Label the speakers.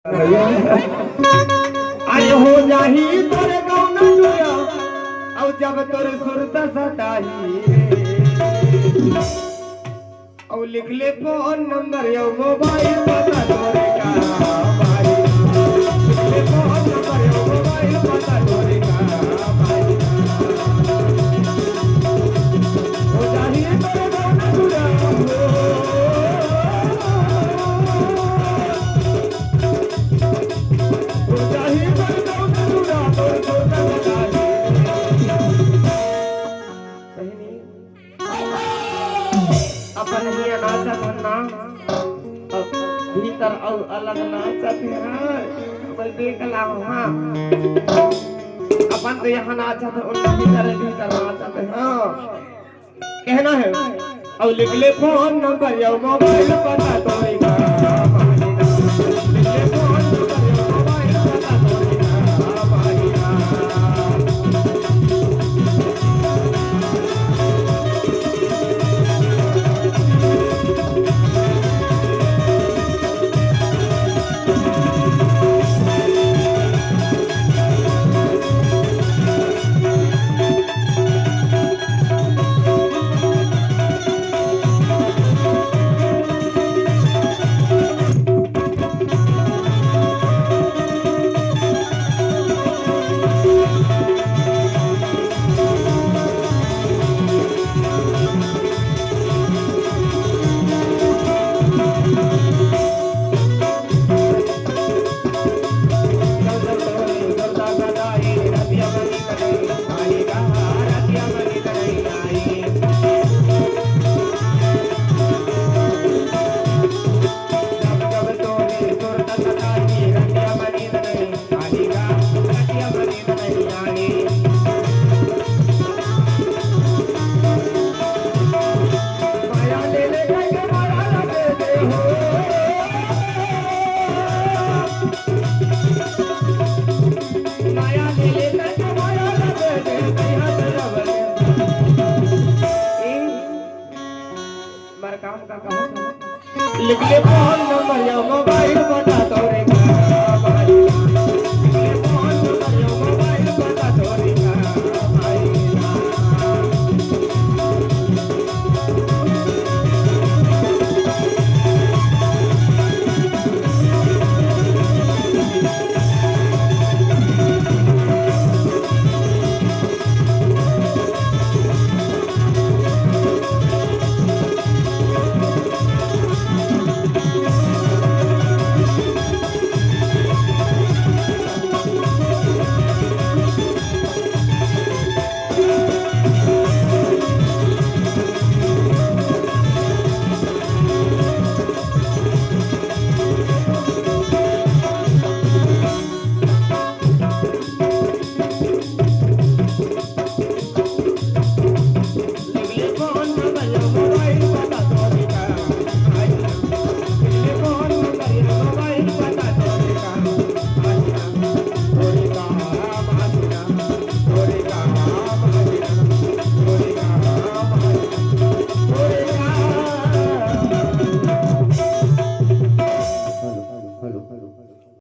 Speaker 1: आय हो जाही तोरे गाँव न जुया और जब तोरे सुरत सताही और लिख ले फोन नंबर यो मोबाइल पता तोरे का भाई लिख ले फोन नंबर यो मोबाइल पता तोरे का भाई हो जाही तोरे गाँव न जुया अपन ही नाचा बनना भीतर और अलग नाचत है भाई देख लाओ हाँ अपन तो यहाँ नाचत है उनका भीतर नाचत है हाँ कहना है और लिख ले फोन नंबर या मोबाइल पता तोरे का लिख ले फोन नंबर या मोबाइल पता तोरे का लिख ले फोन नंबर या मोबाइल बता